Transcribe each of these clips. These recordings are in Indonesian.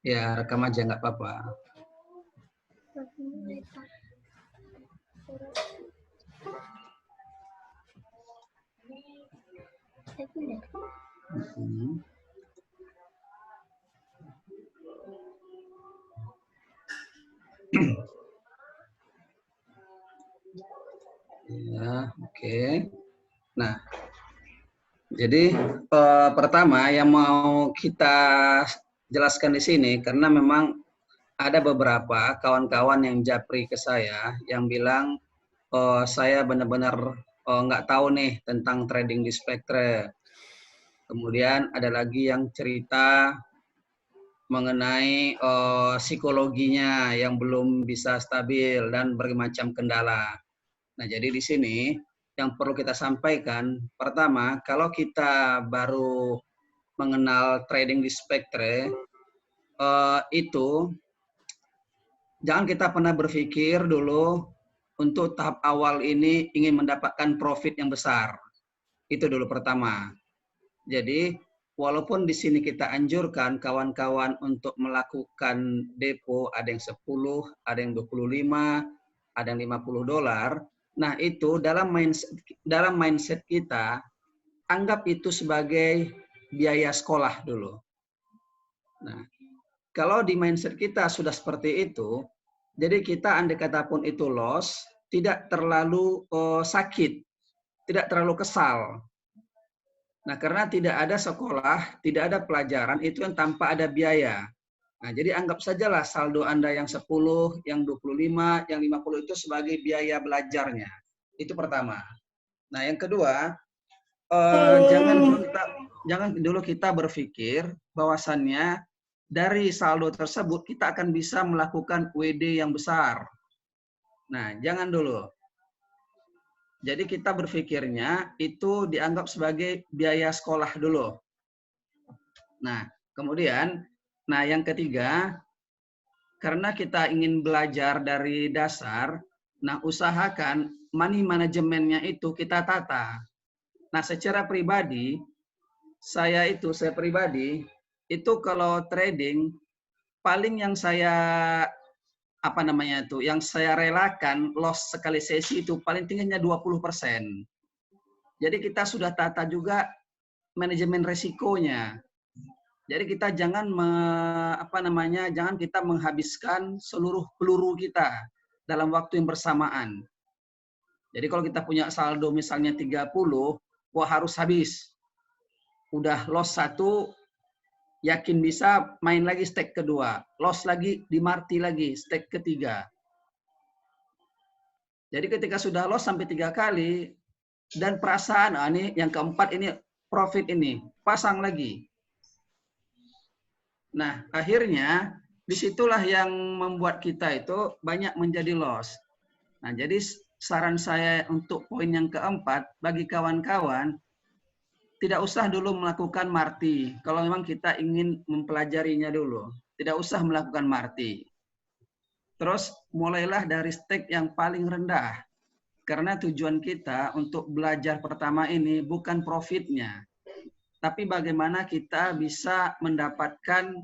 Ya, rekam aja nggak apa-apa. Ya, oke. Nah, jadi pertama yang mau kita jelaskan di sini, karena memang ada beberapa kawan-kawan yang japri ke saya yang bilang, saya benar-benar nggak tahu nih tentang trading di Spectre. Kemudian ada lagi yang cerita mengenai psikologinya yang belum bisa stabil dan berbagai macam kendala. Nah, jadi di sini yang perlu kita sampaikan, pertama, kalau kita baru mengenal trading di Spectre, itu jangan kita pernah berpikir dulu untuk tahap awal ini ingin mendapatkan profit yang besar. Itu dulu pertama. Jadi, walaupun di sini kita anjurkan kawan-kawan untuk melakukan depo, ada yang 10, ada yang 25, ada yang $50. Nah, itu dalam mindset kita, anggap itu sebagai biaya sekolah dulu. Nah, kalau di mindset kita sudah seperti itu, jadi kita andai kata pun itu loss, tidak terlalu sakit, tidak terlalu kesal. Nah, karena tidak ada sekolah, tidak ada pelajaran, itu yang tanpa ada biaya. Nah, jadi anggap sajalah saldo Anda yang 10, yang 25, yang 50 itu sebagai biaya belajarnya. Itu pertama. Nah, yang kedua, jangan dulu kita berpikir bahwasannya dari saldo tersebut kita akan bisa melakukan WD yang besar. Nah, jangan dulu. Jadi kita berpikirnya itu dianggap sebagai biaya sekolah dulu. Nah, kemudian, yang ketiga, karena kita ingin belajar dari dasar, nah usahakan money manajemennya itu kita tata. Nah, secara pribadi, saya pribadi, itu kalau trading, paling yang saya yang saya relakan loss sekali sesi itu paling tingginya 20%. Jadi kita sudah tata juga manajemen resikonya. Jadi kita jangan jangan kita menghabiskan seluruh peluru kita dalam waktu yang bersamaan. Jadi kalau kita punya saldo misalnya 30, wah harus habis. Udah loss 1, yakin bisa main lagi stake kedua. Loss lagi, dimarti lagi, stake ketiga. Jadi ketika sudah loss sampai 3 kali, dan perasaan, ini yang keempat ini profit ini, pasang lagi. Nah, akhirnya disitulah yang membuat kita itu banyak menjadi loss. Nah, jadi saran saya untuk poin yang keempat, bagi kawan-kawan, tidak usah dulu melakukan marti. Kalau memang kita ingin mempelajarinya dulu, tidak usah melakukan marti. Terus mulailah dari stake yang paling rendah. Karena tujuan kita untuk belajar pertama ini bukan profitnya, tapi bagaimana kita bisa mendapatkan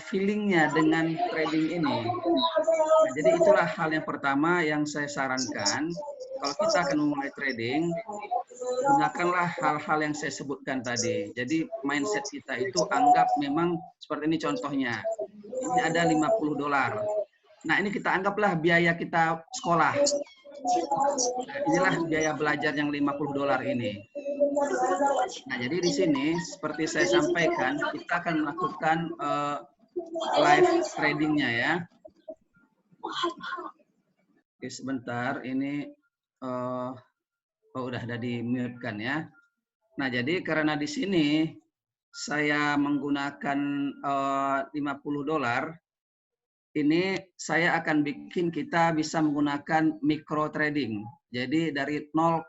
feelingnya dengan trading ini. Nah, jadi itulah hal yang pertama yang saya sarankan. Kalau kita akan memulai trading, gunakanlah hal-hal yang saya sebutkan tadi. Jadi mindset kita itu anggap memang seperti ini contohnya. Ini ada $50. Nah, ini kita anggaplah biaya kita sekolah. Nah, inilah biaya belajar yang $50 ini. Nah, jadi di sini seperti saya sampaikan, kita akan melakukan live tradingnya ya. Oke, sebentar, ini udah ada di mute kan ya. Nah, jadi karena di sini saya menggunakan $50, ini saya akan bikin kita bisa menggunakan micro trading. Jadi dari 0,5.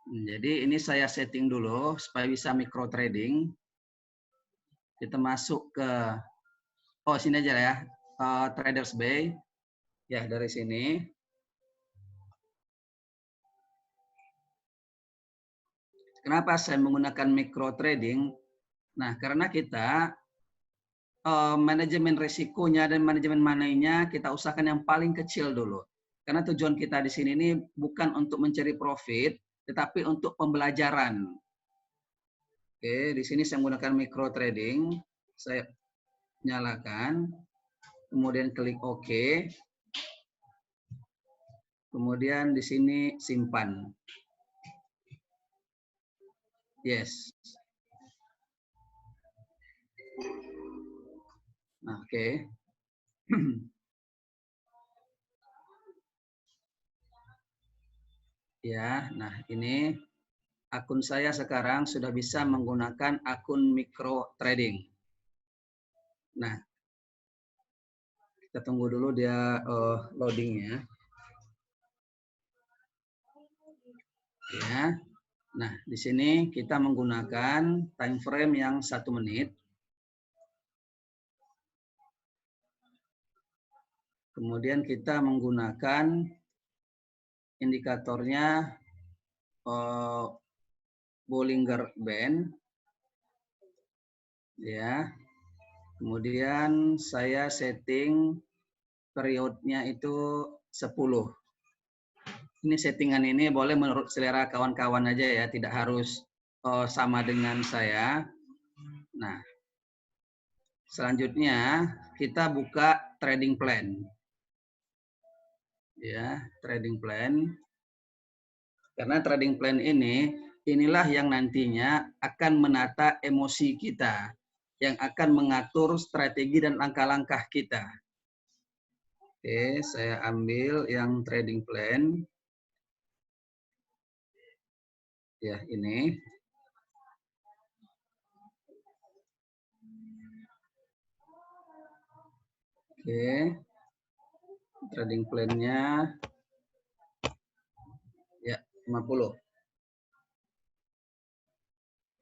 Jadi ini saya setting dulu supaya bisa micro trading. Kita masuk ke sini aja ya, Traders Bay. Ya, dari sini. Kenapa saya menggunakan micro trading? Nah, karena kita manajemen risikonya dan manajemen money-nya kita usahakan yang paling kecil dulu. Karena tujuan kita di sini ini bukan untuk mencari profit, tetapi untuk pembelajaran. Oke, di sini saya menggunakan micro trading. Saya nyalakan, kemudian klik OK. Kemudian di sini simpan. Yes. Nah, oke. Ya, nah ini akun saya sekarang sudah bisa menggunakan akun micro trading. Nah, kita tunggu dulu dia loadingnya. Ya. Nah, di sini kita menggunakan time frame yang 1 menit. Kemudian kita menggunakan indikatornya Bollinger Band. Ya. Kemudian saya setting periodnya itu 10. Ini settingan ini boleh menurut selera kawan-kawan aja ya, tidak harus sama dengan saya. Nah, selanjutnya kita buka trading plan. Ya, trading plan. Karena trading plan ini, inilah yang nantinya akan menata emosi kita, yang akan mengatur strategi dan langkah-langkah kita. Oke, saya ambil yang trading plan. Ya, ini. Oke. Trading plan-nya ya 50.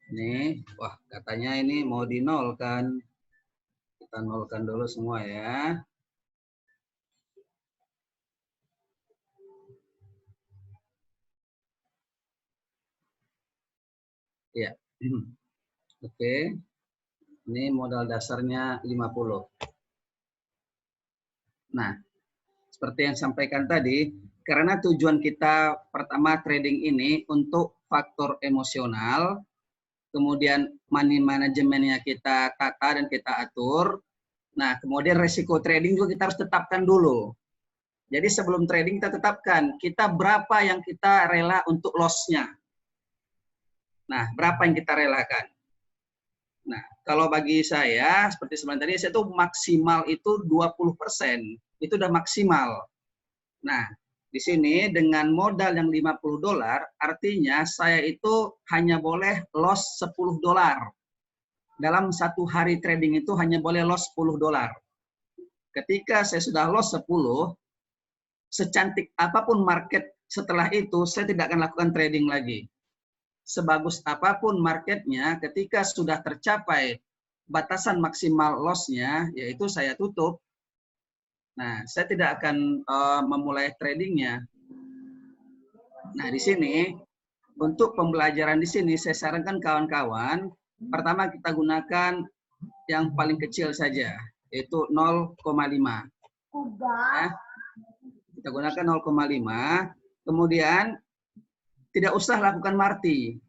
Ini, wah katanya ini mau dinolkan. Kita nolkan dulu semua ya. Ya. Oke. Ini modal dasarnya 50. Nah, seperti yang sampaikan tadi, karena tujuan kita pertama trading ini untuk faktor emosional, kemudian money manajemennya kita tata dan kita atur. Nah, kemudian resiko trading juga kita harus tetapkan dulu. Jadi sebelum trading kita tetapkan, kita berapa yang kita rela untuk loss-nya. Nah, berapa yang kita relakan. Nah, kalau bagi saya, seperti sebelum tadi, saya tuh maksimal itu 20%. Itu udah maksimal. Nah, di sini dengan modal yang $50, artinya saya itu hanya boleh loss $10. Dalam satu hari trading itu hanya boleh loss $10. Ketika saya sudah loss 10, secantik apapun market setelah itu, saya tidak akan lakukan trading lagi. Sebagus apapun marketnya, ketika sudah tercapai batasan maksimal loss-nya, yaitu saya tutup. Nah, saya tidak akan memulai tradingnya. Nah, di sini untuk pembelajaran di sini saya sarankan kawan-kawan, pertama kita gunakan yang paling kecil saja, yaitu 0,5. Ya. Kita gunakan 0,5. Kemudian tidak usah lakukan marti.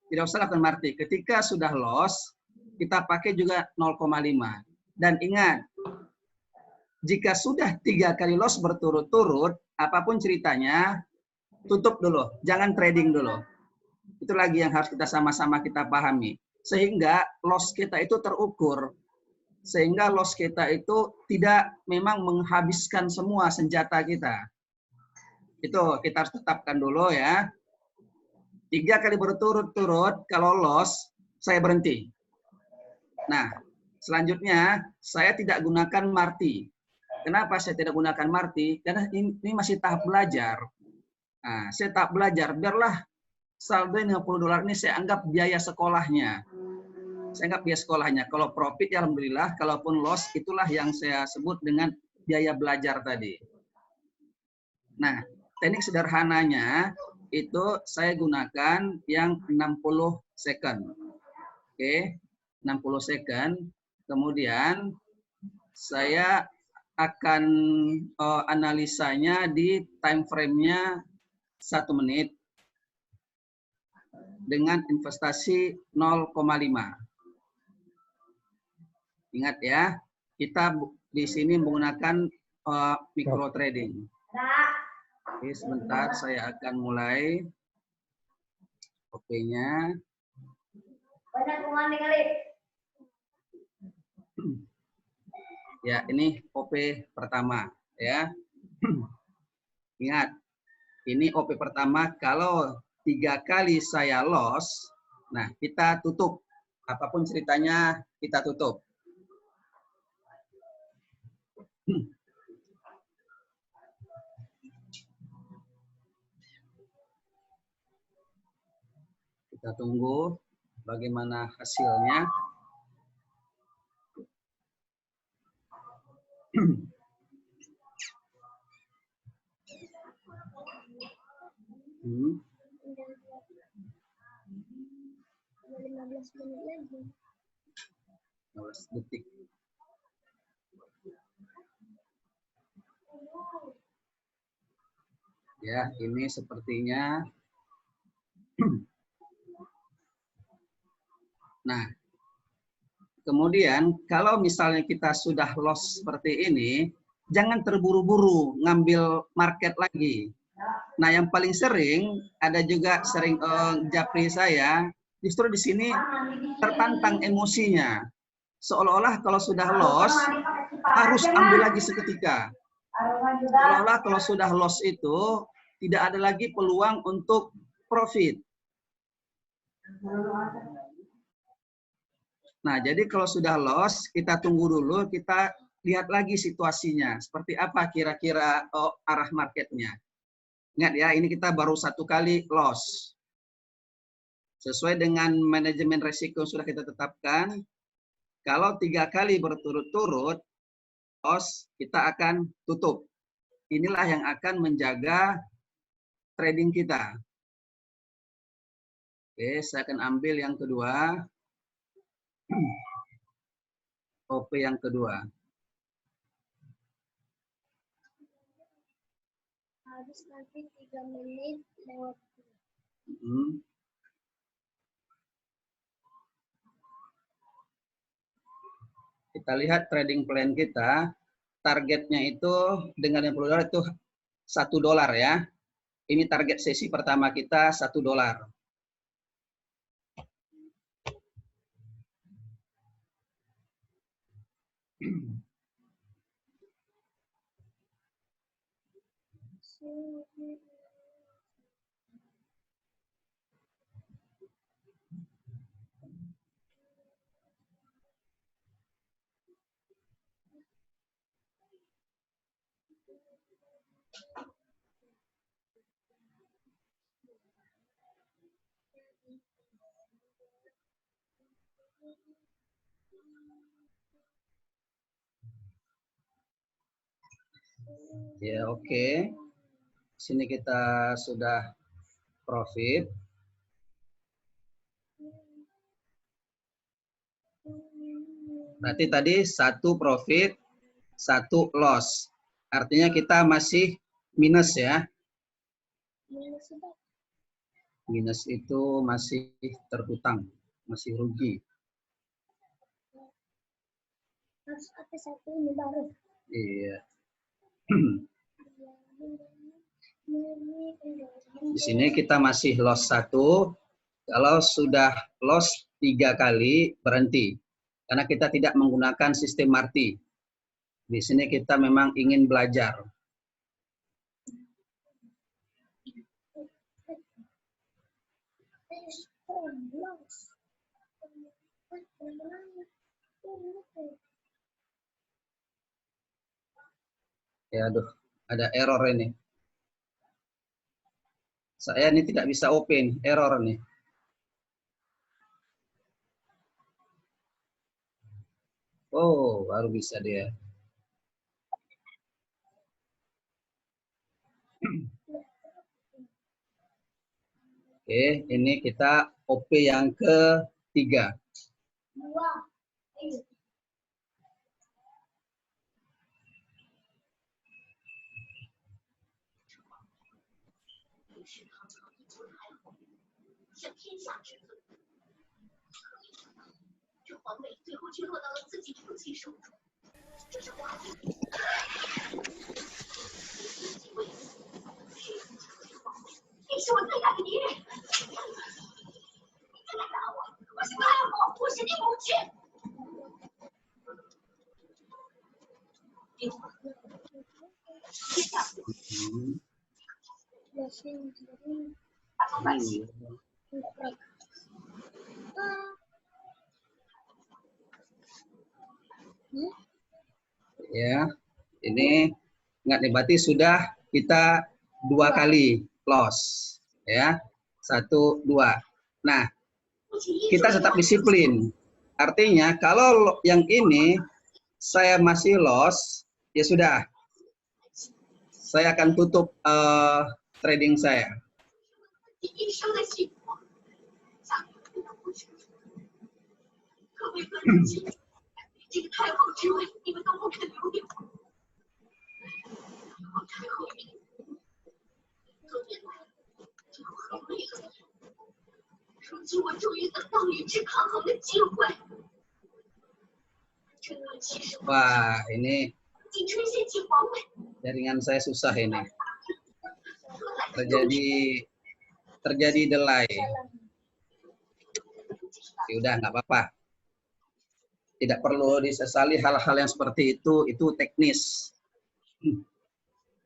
Tidak usah lakukan marti. Ketika sudah loss, kita pakai juga 0,5. Dan ingat, jika sudah 3 kali loss berturut-turut, apapun ceritanya, tutup dulu. Jangan trading dulu. Itu lagi yang harus kita sama-sama kita pahami. Sehingga loss kita itu terukur. Sehingga loss kita itu tidak memang menghabiskan semua senjata kita. Itu kita harus tetapkan dulu ya. 3 kali berturut-turut, kalau loss, saya berhenti. Nah, selanjutnya saya tidak gunakan marti. Kenapa saya tidak gunakan marti? Karena ini masih tahap belajar. Nah, saya tahap belajar. Biarlah saldo $50 ini saya anggap biaya sekolahnya. Saya anggap biaya sekolahnya. Kalau profit, ya alhamdulillah. Kalaupun loss, itulah yang saya sebut dengan biaya belajar tadi. Nah, teknik sederhananya itu saya gunakan yang 60 second. Oke, 60 second. Kemudian saya akan analisanya di time frame-nya 1 menit dengan investasi 0,5. Ingat ya, kita di sini menggunakan micro trading. Oke, sebentar saya akan mulai OP-nya. Ya, ini OP pertama ya. Ingat, ini OP pertama. Kalau 3 kali saya loss, nah kita tutup. Apapun ceritanya kita tutup. Kita tunggu bagaimana hasilnya. Hmm. 15 menit lagi. 15 detik. Ya, ini sepertinya. Nah, kemudian kalau misalnya kita sudah loss seperti ini, jangan terburu-buru ngambil market lagi. Nah, yang paling sering ada juga sering japri saya, justru di sini tertantang emosinya. Seolah-olah kalau sudah loss harus ambil lagi seketika. Seolah-olah kalau sudah loss itu tidak ada lagi peluang untuk profit. Nah, jadi kalau sudah loss, kita tunggu dulu, kita lihat lagi situasinya. Seperti apa kira-kira arah marketnya. Ingat ya, ini kita baru 1 kali loss. Sesuai dengan manajemen risiko sudah kita tetapkan, kalau 3 kali berturut-turut loss, kita akan tutup. Inilah yang akan menjaga trading kita. Oke, saya akan ambil yang kedua. OP yang kedua. Habis nanti 3 menit lewat. Kita lihat trading plan kita, targetnya itu dengan $50 itu $1 ya. Ini target sesi pertama kita $1. Ya, oke. Sini kita sudah profit. Berarti tadi 1 profit, 1 loss. Artinya kita masih minus ya. Minus itu masih terhutang, masih rugi. Harus ada 1 ini baru. Iya. Di sini kita masih loss 1. Kalau sudah loss 3 kali, berhenti. Karena kita tidak menggunakan sistem Marti. Di sini kita memang ingin belajar. Ya, aduh, ada error ini. Saya ini tidak bisa open, error nih. Oh, baru bisa dia. Oke, ini kita OP yang ketiga. Ya, ini nggak nih, berarti sudah kita 2 kali loss, ya, 1, 2. Nah, kita tetap disiplin. Artinya kalau yang ini saya masih loss, ya sudah, saya akan tutup trading saya. Wah, ini jaringan saya susah ini. Terjadi delay. Ya udah, nggak apa-apa. Tidak perlu disesali hal-hal yang seperti itu teknis.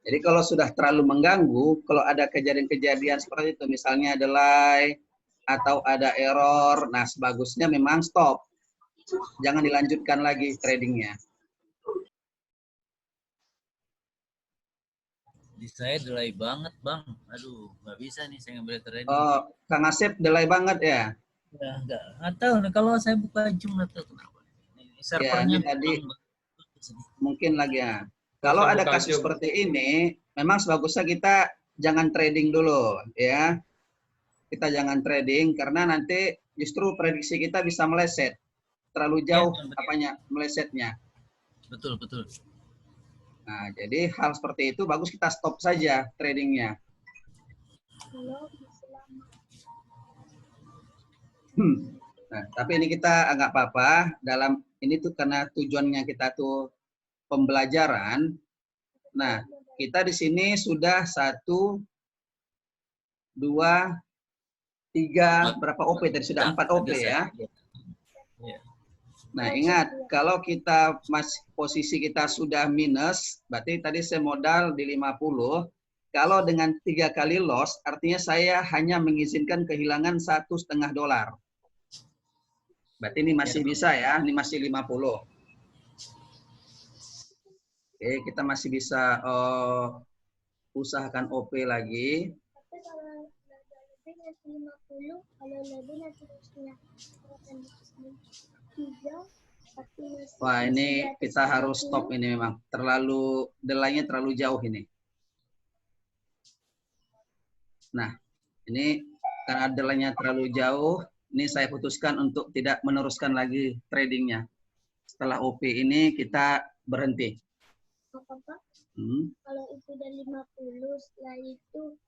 Jadi kalau sudah terlalu mengganggu, kalau ada kejadian-kejadian seperti itu, misalnya delay atau ada error, nah sebagusnya memang stop. Jangan dilanjutkan lagi tradingnya. Di saya delay banget, Bang. Aduh, nggak bisa nih saya ngambil trading. Oh, Kang Asep delay banget ya? Ya, nggak tahu nih kalau saya buka Zoom nggak tahu kenapa. Ini servernya ya, tadi mungkin lagi ya. Kalau ada kasus seperti ini, memang sebagusnya kita jangan trading dulu, ya. Kita jangan trading karena nanti justru prediksi kita bisa meleset. Terlalu jauh apanya melesetnya. Betul, betul. Nah, jadi hal seperti itu bagus kita stop saja tradingnya. Nah, tapi ini kita nggak apa-apa. Dalam ini tuh karena tujuannya kita tuh pembelajaran. Nah, kita di sini sudah 1, 2, 3, berapa OP tadi? Sudah 4 OP ya. Nah, ingat kalau kita posisi kita sudah minus, berarti tadi saya modal di 50. Kalau dengan 3 kali loss, artinya saya hanya mengizinkan kehilangan $1,5. Berarti ini masih bisa ya, ini masih 50. Oke, kita masih bisa usahakan OP lagi. Tapi kalau lebih nanti 50, kalau lebih nanti 3. Wah, ini kita harus stop ini memang. Terlalu, delaynya terlalu jauh ini. Nah, ini karena delaynya terlalu jauh, ini saya putuskan untuk tidak meneruskan lagi tradingnya. Setelah OP ini kita berhenti. Apa? Kalau itu udah 50, setelah itu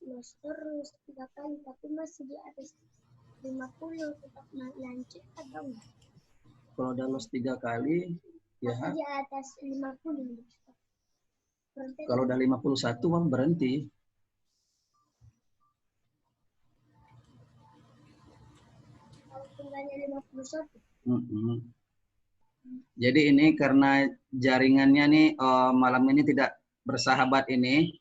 loss terus 3 kali, tapi masih di atas 50, tetap lanjut atau enggak? Kalau udah loss 3 kali, ya. Di atas 50. Kalau udah 51, Bang, berhenti. Kalau tinggalnya 51. Jadi ini karena jaringannya nih malam ini tidak bersahabat ini.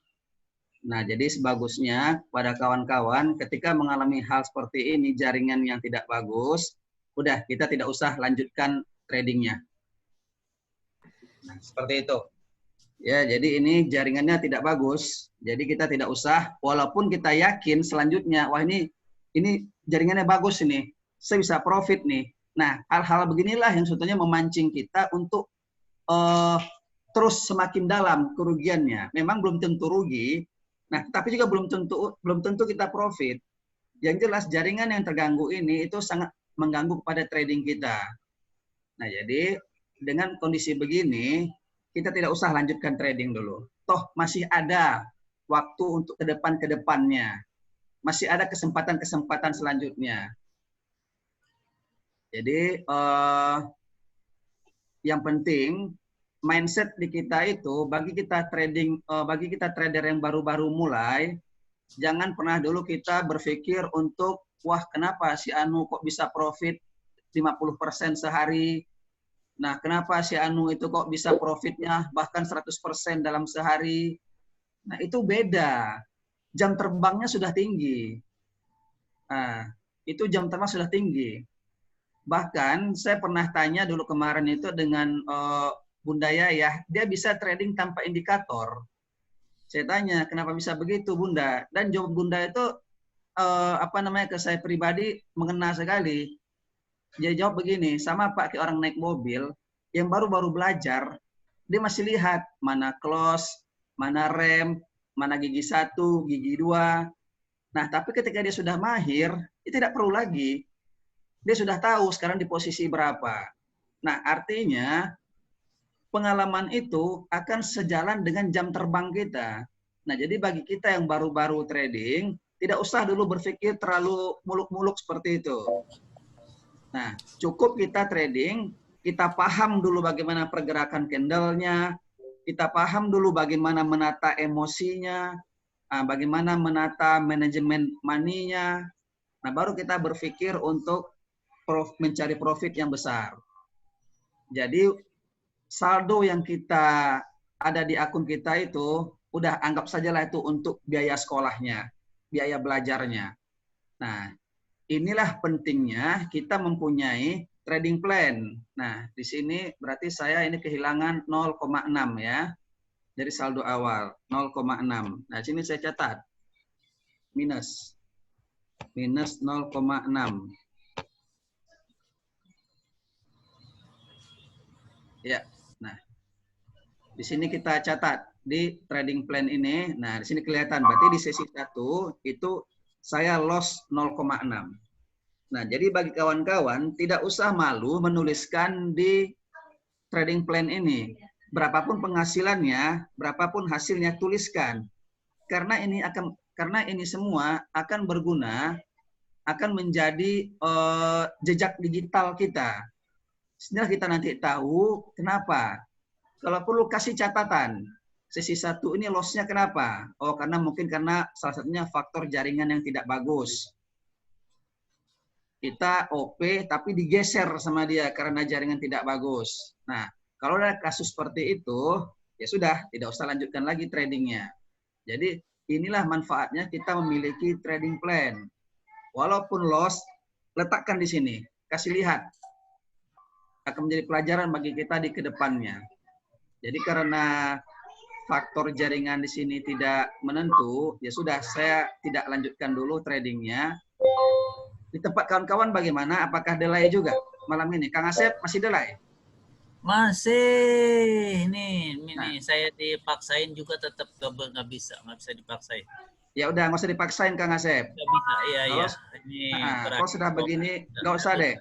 Nah, jadi sebagusnya pada kawan-kawan ketika mengalami hal seperti ini, jaringan yang tidak bagus, udah kita tidak usah lanjutkan tradingnya. Nah, seperti itu. Ya, jadi ini jaringannya tidak bagus. Jadi kita tidak usah, walaupun kita yakin selanjutnya, wah ini jaringannya bagus ini, saya bisa profit nih. Nah, hal-hal beginilah yang sebetulnya memancing kita untuk terus semakin dalam kerugiannya. Memang belum tentu rugi, nah tapi juga belum tentu kita profit. Yang jelas jaringan yang terganggu ini itu sangat mengganggu pada trading kita. Nah, jadi dengan kondisi begini, kita tidak usah lanjutkan trading dulu. Toh masih ada waktu untuk ke depannya. Masih ada kesempatan-kesempatan selanjutnya. Jadi yang penting mindset di kita itu bagi kita trader yang baru-baru mulai, jangan pernah dulu kita berpikir untuk wah kenapa si Anu kok bisa profit 50% sehari. Nah, kenapa si Anu itu kok bisa profitnya bahkan 100% dalam sehari. Nah, itu beda. Jam terbangnya sudah tinggi. Nah, itu jam terbang sudah tinggi. Bahkan saya pernah tanya dulu kemarin itu dengan Bunda Yayah, dia bisa trading tanpa indikator. Saya tanya, kenapa bisa begitu Bunda? Dan jawab Bunda itu ke saya pribadi mengena sekali. Dia jawab begini, sama Pak kayak orang naik mobil yang baru-baru belajar, dia masih lihat mana close, mana rem, mana gigi 1, gigi 2. Nah, tapi ketika dia sudah mahir, dia tidak perlu lagi. Dia sudah tahu sekarang di posisi berapa. Nah, artinya pengalaman itu akan sejalan dengan jam terbang kita. Nah, jadi bagi kita yang baru-baru trading, tidak usah dulu berpikir terlalu muluk-muluk seperti itu. Nah, cukup kita trading, kita paham dulu bagaimana pergerakan candle-nya, kita paham dulu bagaimana menata emosinya, bagaimana menata manajemen money-nya. Nah, baru kita berpikir untuk mencari profit yang besar. Jadi, saldo yang kita ada di akun kita itu, udah anggap sajalah itu untuk biaya sekolahnya, biaya belajarnya. Nah, inilah pentingnya kita mempunyai trading plan. Nah, di sini berarti saya ini kehilangan 0,6 ya. Dari saldo awal 0,6. Nah, sini saya catat. Minus 0,6. Ya. Nah, di sini kita catat di trading plan ini. Nah, di sini kelihatan berarti di sesi 1 itu saya loss 0,6. Nah, jadi bagi kawan-kawan tidak usah malu menuliskan di trading plan ini. Berapapun penghasilannya, berapapun hasilnya tuliskan. Karena ini semua akan berguna, akan menjadi jejak digital kita. Setelah kita nanti tahu kenapa. Kalau perlu kasih catatan. Sesi 1 ini loss-nya kenapa? Oh, karena salah satunya faktor jaringan yang tidak bagus. Kita OP tapi digeser sama dia karena jaringan tidak bagus. Nah, kalau ada kasus seperti itu, ya sudah, tidak usah lanjutkan lagi tradingnya. Jadi inilah manfaatnya kita memiliki trading plan. Walaupun loss, letakkan di sini, kasih lihat. Akan menjadi pelajaran bagi kita di kedepannya. Jadi karena faktor jaringan di sini tidak menentu, ya sudah, saya tidak lanjutkan dulu tradingnya. Di tempat kawan-kawan bagaimana? Apakah delay juga malam ini? Kang Asep masih delay? Masih. Ini saya dipaksain juga tetap nggak bisa dipaksain. Ya udah, nggak usah dipaksain Kang Asep. Nggak bisa, iya. Kalau sudah begini, nggak usah deh.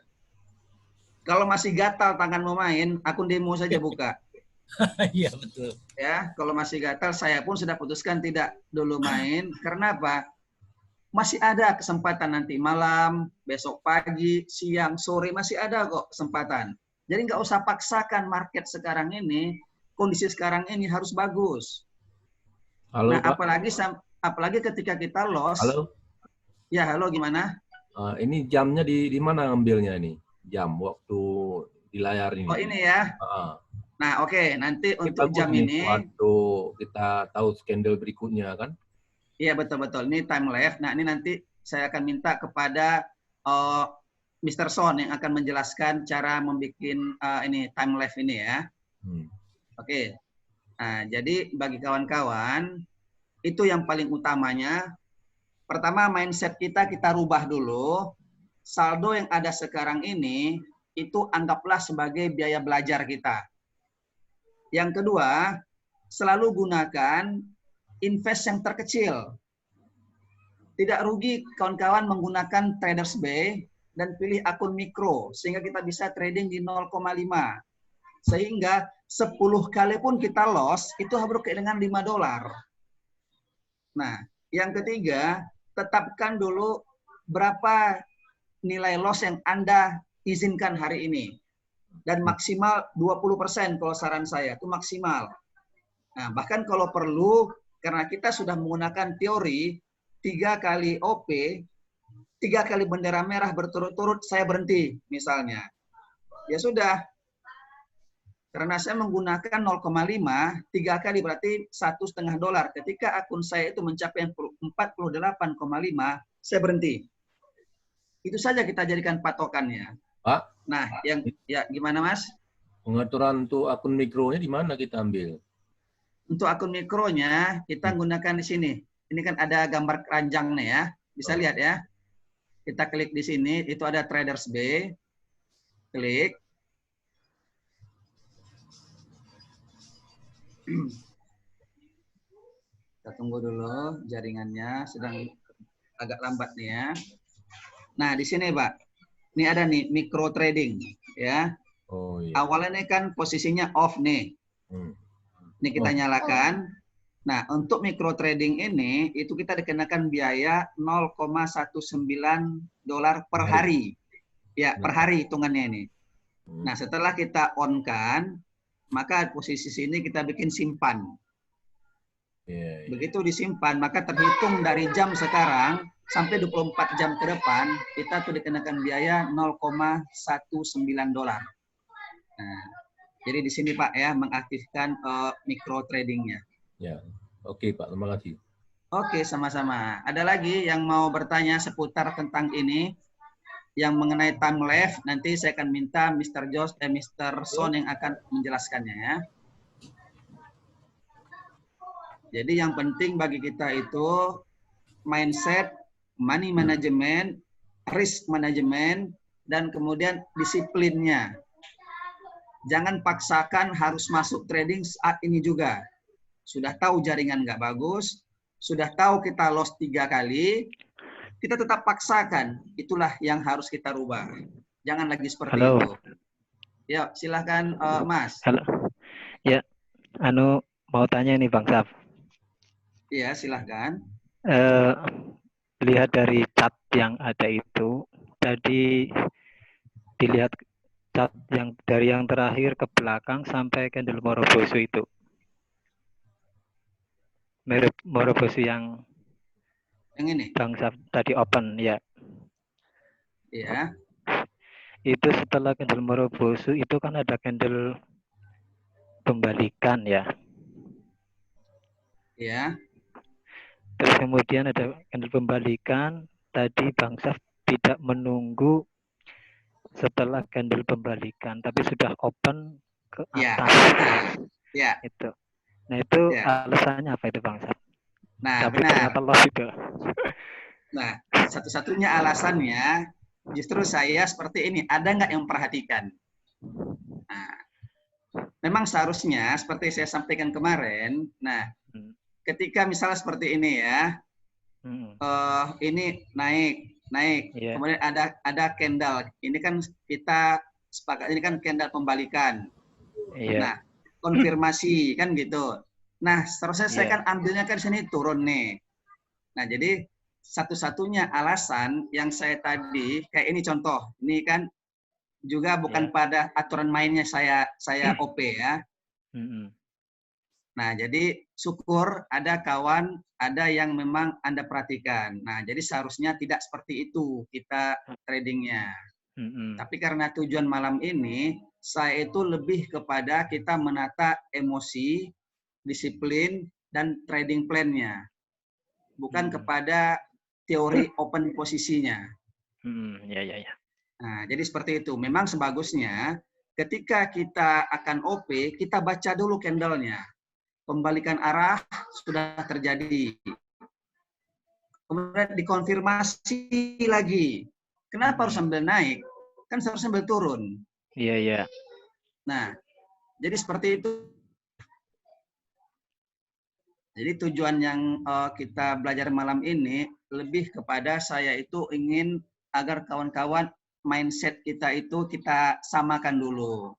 Kalau masih gatal tangan mau main, akun demo saja buka. Iya betul. Ya, kalau masih gatal, saya pun sudah putuskan tidak dulu main. Karena apa? Masih ada kesempatan nanti malam, besok pagi, siang, sore, masih ada kok kesempatan. Jadi nggak usah paksakan market sekarang ini, kondisi sekarang ini harus bagus. Halo, nah, Pak. Apalagi ketika kita loss. Halo. Ya, halo, gimana? Ini jamnya di mana ngambilnya ini? Jam, waktu di layar ini. Oh, ini ya? Nah, oke. Nanti untuk jam ini. Waktu kita tahu skandal berikutnya kan? Iya, betul-betul. Ini time lapse. Nah, ini nanti saya akan minta kepada Mr. Son yang akan menjelaskan cara membuat ini time lapse ini ya. Oke. Nah, jadi bagi kawan-kawan, itu yang paling utamanya. Pertama, mindset kita rubah dulu. Saldo yang ada sekarang ini, itu anggaplah sebagai biaya belajar kita. Yang kedua, selalu gunakan invest yang terkecil. Tidak rugi kawan-kawan menggunakan Traders Bay dan pilih akun mikro, sehingga kita bisa trading di 0,5. Sehingga 10 kali pun kita loss, itu harus dengan $5. Nah, yang ketiga, tetapkan dulu berapa nilai loss yang Anda izinkan hari ini. Dan maksimal 20% kalau saran saya, itu maksimal. Nah, bahkan kalau perlu, karena kita sudah menggunakan teori, 3 kali OP, 3 kali bendera merah berturut-turut, saya berhenti misalnya. Ya sudah, karena saya menggunakan 0,5, 3 kali berarti $1,5. Ketika akun saya itu mencapai 48,5, saya berhenti. Itu saja kita jadikan patokannya. Pak, Nah, ya gimana Mas? pengaturan untuk akun mikronya di mana kita ambil? Untuk akun mikronya, kita gunakan di sini. Ini kan ada gambar keranjang nih ya. Bisa lihat ya. Kita klik di sini, itu ada Traders B. Klik. Kita tunggu dulu, jaringannya sedang agak lambat nih ya. Nah, di sini Pak. Ini ada nih, micro trading. Ya. Oh, iya. Awalnya ini kan posisinya off nih. Ini kita nyalakan. Nah, untuk micro trading ini, itu kita dikenakan biaya $0,19 per hari. Ya, per hari hitungannya ini. Nah, setelah kita on-kan, maka posisi sini kita bikin simpan. Begitu disimpan, maka terhitung dari jam sekarang, sampai 24 jam ke depan, kita tuh dikenakan biaya $0,19. Nah, jadi di sini Pak ya, mengaktifkan micro tradingnya. Ya, oke Pak, terima kasih. Oke, sama-sama. Ada lagi yang mau bertanya seputar tentang ini, yang mengenai time left, nanti saya akan minta Mr. Son yang akan menjelaskannya ya. Jadi yang penting bagi kita itu mindset, money management, risk management, dan kemudian disiplinnya. Jangan paksakan harus masuk trading saat ini juga. Sudah tahu jaringan nggak bagus, sudah tahu kita loss 3 kali, kita tetap paksakan. Itulah yang harus kita rubah. Jangan lagi seperti itu. Ya, silahkan Mas. Halo. Ya, mau tanya nih Bang Saf. Iya, silahkan. Lihat dari cat yang ada itu, tadi dilihat cat yang dari yang terakhir ke belakang sampai candle Morobosu itu. Morobosu yang ini Bang Saf tadi open ya. Iya. Itu setelah candle Morobosu itu kan ada candle pembalikan ya. Iya. Terus kemudian ada candle pembalikan, tadi Bang Saf tidak menunggu setelah candle pembalikan, tapi sudah open ke atas. Ya. Itu. Nah itu alasannya apa itu Bang Saf? Nah, tapi ternyata loss itu. Nah, satu-satunya alasannya justru saya seperti ini. Ada nggak yang memperhatikan? Nah, memang seharusnya seperti saya sampaikan kemarin. Nah, ketika misalnya seperti ini ya, ini naik, kemudian ada candle. Ini kan kita sepakat, ini kan candle pembalikan. Nah, konfirmasi kan gitu. Nah, seterusnya saya kan ambilnya kan sini turun nih. Nah, jadi satu-satunya alasan yang saya tadi kayak ini contoh, ini kan juga bukan pada aturan mainnya saya OP ya. Nah, jadi syukur ada kawan, ada yang memang Anda perhatikan. Nah, jadi seharusnya tidak seperti itu kita tradingnya. Tapi karena tujuan malam ini, saya itu lebih kepada kita menata emosi, disiplin, dan trading plan-nya. Bukan kepada teori open posisinya. Nah, jadi seperti itu. Memang sebagusnya ketika kita akan OP, kita baca dulu candle-nya. Pembalikan arah sudah terjadi. Kemudian dikonfirmasi lagi. Kenapa harus sambil naik? Kan seharusnya sambil turun. Iya. Nah, jadi seperti itu. Jadi tujuan yang kita belajar malam ini lebih kepada saya itu ingin agar kawan-kawan mindset kita itu kita samakan dulu.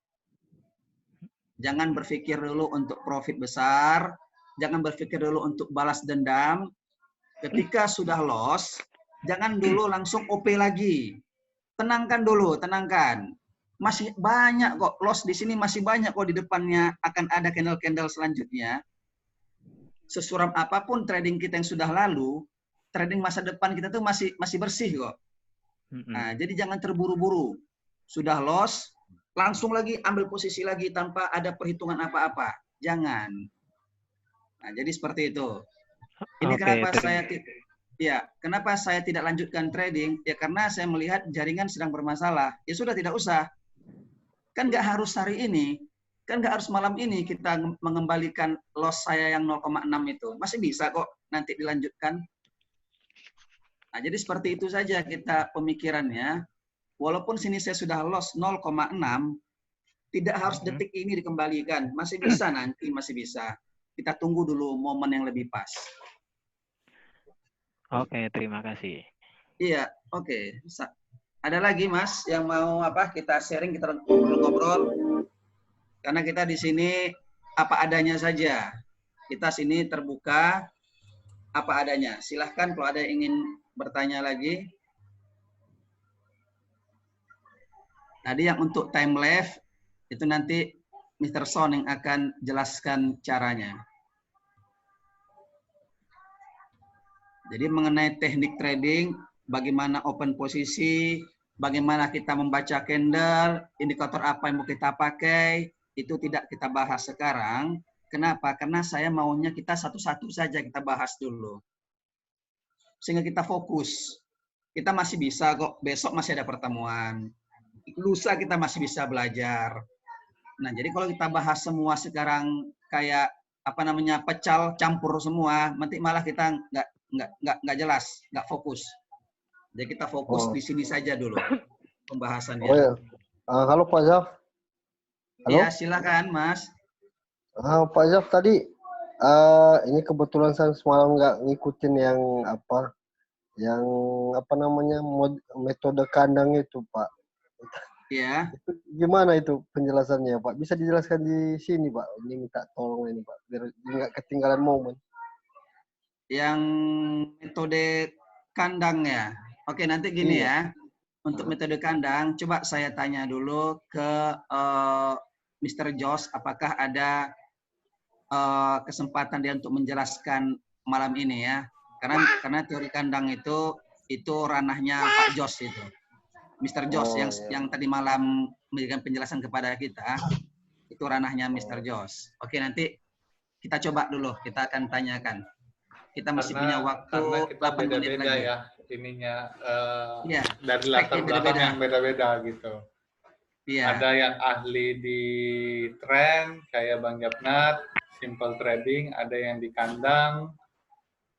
Jangan berpikir dulu untuk profit besar, jangan berpikir dulu untuk balas dendam. Ketika sudah loss, jangan dulu langsung OP lagi. Tenangkan dulu, tenangkan. Masih banyak kok, loss di sini masih banyak kok, di depannya akan ada candle-candle selanjutnya. Sesuram apapun trading kita yang sudah lalu, trading masa depan kita tuh masih bersih kok. Nah, jadi jangan terburu-buru. Sudah loss, langsung lagi ambil posisi lagi tanpa ada perhitungan apa-apa. Jangan. Nah, jadi seperti itu. Ini kenapa saya tidak lanjutkan trading? Ya karena saya melihat jaringan sedang bermasalah. Ya sudah, tidak usah. Kan nggak harus hari ini, kan nggak harus malam ini kita mengembalikan loss saya yang 0,6 itu. Masih bisa kok nanti dilanjutkan. Nah, jadi seperti itu saja kita pemikirannya. Walaupun sini saya sudah loss 0,6, tidak harus detik ini dikembalikan. Masih bisa nanti, masih bisa. Kita tunggu dulu momen yang lebih pas. Oke, terima kasih. Iya, oke. Ada lagi Mas yang mau kita sharing, kita ngobrol-ngobrol. Karena kita di sini apa adanya saja. Kita sini terbuka apa adanya. Silahkan kalau ada yang ingin bertanya lagi. Tadi yang untuk time left itu nanti Mr. Son yang akan jelaskan caranya. Jadi mengenai teknik trading, bagaimana open posisi, bagaimana kita membaca candle, indikator apa yang mau kita pakai, itu tidak kita bahas sekarang. Kenapa? Karena saya maunya kita satu-satu saja kita bahas dulu. Sehingga kita fokus. Kita masih bisa kok, besok masih ada pertemuan. Lusa kita masih bisa belajar. Nah, jadi kalau kita bahas semua sekarang kayak pecal campur semua, nanti malah kita nggak jelas, nggak fokus. Jadi kita fokus di sini saja dulu pembahasannya. Oh ya. Halo Pak Zaf. Halo? Ya, silakan Mas. Pak Zaf tadi ini kebetulan saya semalam nggak ngikutin yang metode kandang itu Pak. Ya. Itu gimana itu penjelasannya Pak? Bisa dijelaskan di sini Pak? Ini minta tolong ini Pak, biar nggak ketinggalan momen. Yang metode kandang ya. Oke, nanti gini ya. Untuk metode kandang, coba saya tanya dulu ke Mr. Jos, apakah ada kesempatan dia untuk menjelaskan malam ini ya. Karena teori kandang itu ranahnya Pak Jos itu. Mr. Jos yang tadi malam memberikan penjelasan kepada kita, itu ranahnya Mr. Jos. Oke, nanti kita coba dulu, kita akan tanyakan. Kita masih punya waktu 8 menit lagi. Ya, ininya dari latar belakang yang beda-beda gitu. Ya. Ada yang ahli di trend kayak Bang Japnat, simple trading, ada yang di kandang,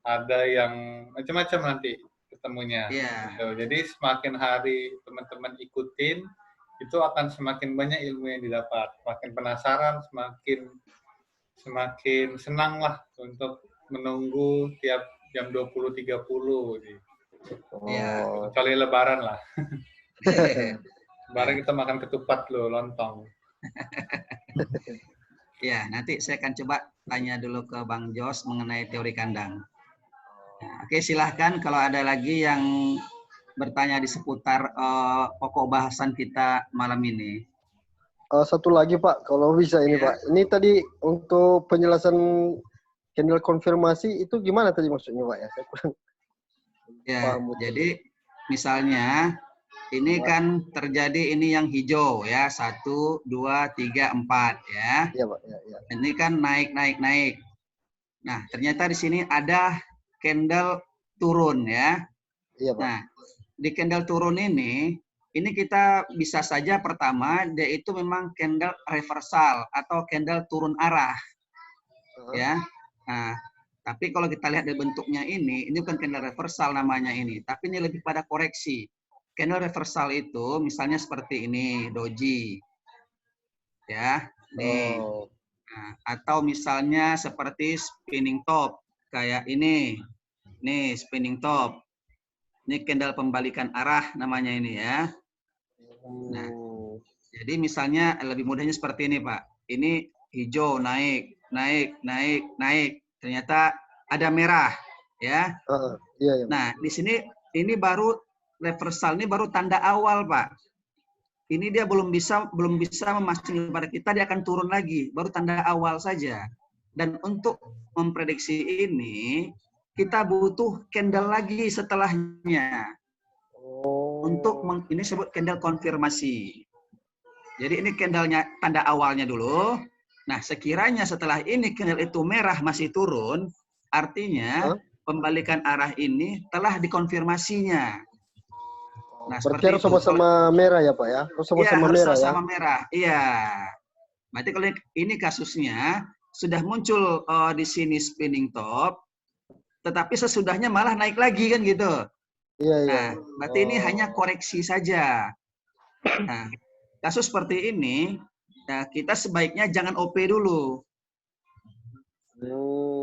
ada yang macam-macam nanti ketemunya. Yeah. Gitu. Jadi semakin hari teman-teman ikutin, itu akan semakin banyak ilmu yang didapat. Semakin penasaran, semakin senang lah untuk menunggu tiap jam 20.30. Kecuali Lebaran lah. Lebaran kita makan ketupat loh, lontong. Ya, nanti saya akan coba tanya dulu ke Bang Jos mengenai teori kandang. Nah, oke, silahkan kalau ada lagi yang bertanya di seputar pokok bahasan kita malam ini. Satu lagi Pak, kalau bisa ini Pak. Ini tadi untuk penjelasan candle konfirmasi itu gimana tadi maksudnya Pak ya? Saya kurang paham. Jadi misalnya ini kan terjadi ini yang hijau ya, 1, 2, 3, 4 ya. Iya Pak. Ya. Ini kan naik. Nah, ternyata di sini ada candle turun ya. Iya Pak. Nah, di candle turun ini kita bisa saja pertama dia itu memang candle reversal atau candle turun arah. Ya. Nah, tapi kalau kita lihat dari bentuknya ini bukan candle reversal namanya ini, tapi ini lebih pada koreksi. Candle reversal itu misalnya seperti ini, doji. Ya, nih. Nah, atau misalnya seperti spinning top kayak ini. Nih, spinning top. Ini candle pembalikan arah namanya ini ya. Nah, jadi misalnya lebih mudahnya seperti ini, Pak. Ini hijau naik, naik, naik, naik. Ternyata ada merah, ya. Iya. Nah, di sini ini baru reversal, ini baru tanda awal, Pak. Ini dia belum bisa memastikan kepada kita dia akan turun lagi, baru tanda awal saja. Dan untuk memprediksi ini kita butuh candle lagi setelahnya. Untuk ini disebut candle konfirmasi. Jadi ini candlenya tanda awalnya dulu. Nah, sekiranya setelah ini candle itu merah masih turun, artinya pembalikan arah ini telah dikonfirmasinya. Nah, berarti harus sama-sama merah ya Pak ya? Harus sama-sama merah ya? Sama merah, iya. Berarti kalau ini kasusnya sudah muncul di sini spinning top, tetapi sesudahnya malah naik lagi kan gitu. Iya. Nah, berarti ini hanya koreksi saja. Nah, kasus seperti ini, ya kita sebaiknya jangan OP dulu.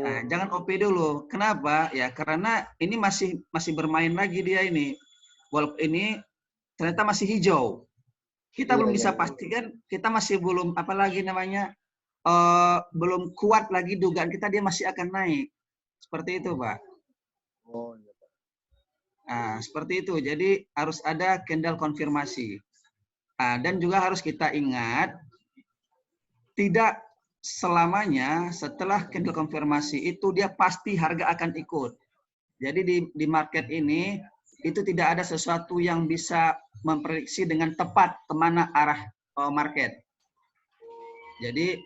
Nah, jangan OP dulu. Kenapa? Ya karena ini masih bermain lagi dia ini. Walaupun ini ternyata masih hijau. Kita belum bisa pastikan, kita masih belum belum kuat lagi dugaan kita dia masih akan naik. Seperti itu, Pak. Nah, seperti itu. Jadi harus ada candle konfirmasi. Nah, dan juga harus kita ingat, tidak selamanya setelah candle konfirmasi itu dia pasti harga akan ikut. Jadi di market ini itu tidak ada sesuatu yang bisa memprediksi dengan tepat kemana arah market. Jadi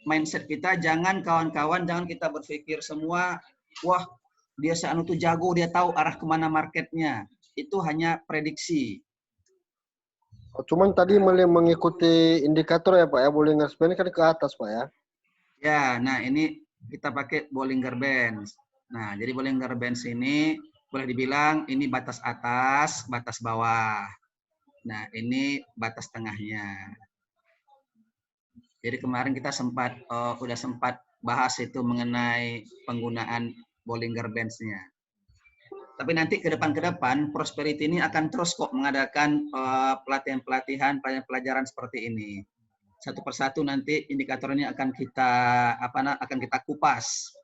mindset kita jangan kawan-kawan, jangan kita berpikir semua, wah dia seanu tuh jago, dia tahu arah kemana marketnya. Itu hanya prediksi. Cuman tadi mengikuti indikator ya Pak ya, Bollinger Bands kan ke atas Pak ya? Ya, nah ini kita pakai Bollinger Bands. Nah, jadi Bollinger Bands ini boleh dibilang ini batas atas, batas bawah. Nah, ini batas tengahnya. Jadi kemarin kita udah sempat bahas itu mengenai penggunaan Bollinger Bands-nya. Tapi nanti ke depan Prosperity ini akan terus kok mengadakan pelatihan-pelatihan, pelajaran seperti ini. Satu persatu nanti indikatornya akan kita kupas.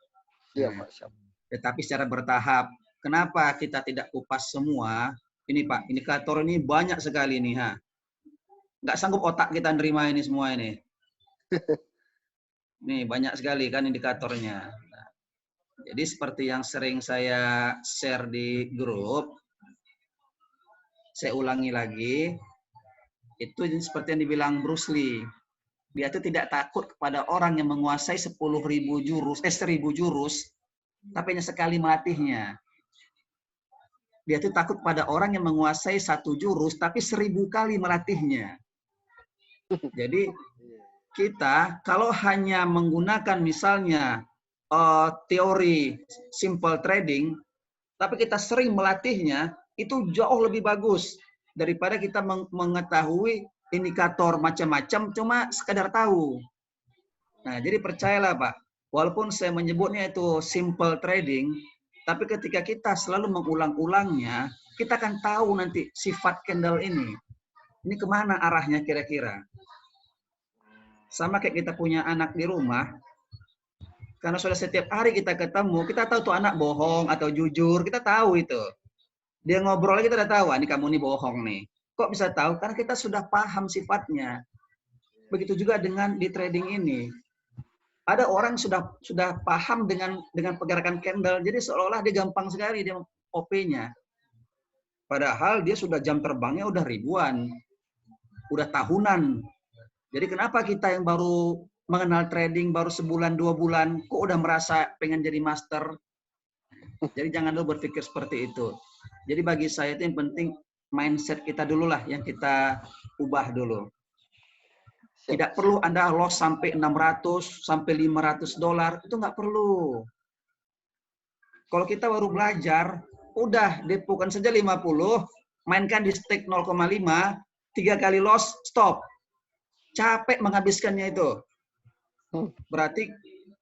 Iya, Pak. Tetapi secara bertahap. Kenapa kita tidak kupas semua? Ini Pak, indikator ini banyak sekali nih, nggak sanggup otak kita nerima ini semua ini. Nih banyak sekali kan indikatornya. Jadi seperti yang sering saya share di grup, saya ulangi lagi, itu seperti yang dibilang Bruce Lee. Dia itu tidak takut kepada orang yang menguasai 10.000 jurus, 1.000 jurus, tapi hanya sekali melatihnya. Dia itu takut pada orang yang menguasai 1 jurus, tapi 1.000 kali melatihnya. Jadi kita kalau hanya menggunakan misalnya teori simple trading, tapi kita sering melatihnya, itu jauh lebih bagus daripada kita mengetahui indikator macam-macam cuma sekadar tahu. Nah, jadi percayalah Pak, walaupun saya menyebutnya itu simple trading, tapi ketika kita selalu mengulang-ulangnya, kita akan tahu nanti sifat candle ini kemana arahnya kira-kira. Sama kayak kita punya anak di rumah, karena sudah setiap hari kita ketemu, kita tahu tuh anak bohong atau jujur, kita tahu itu. Dia ngobrol kita udah tahu, ini kamu nih bohong nih. Kok bisa tahu? Karena kita sudah paham sifatnya. Begitu juga dengan di trading ini. Ada orang sudah paham dengan pergerakan candle, jadi seolah-olah dia gampang sekali dia OP-nya. Padahal dia sudah jam terbangnya udah ribuan, udah tahunan. Jadi kenapa kita yang baru mengenal trading baru sebulan 2 bulan, kok udah merasa pengen jadi master? Jadi jangan dulu berpikir seperti itu. Jadi bagi saya itu yang penting mindset kita dulu lah yang kita ubah dulu. Tidak perlu Anda loss sampai 600, sampai $500, itu nggak perlu. Kalau kita baru belajar, udah depokan saja 50, mainkan di stake 0,5, 3 kali loss, stop. Capek menghabiskannya itu. Berarti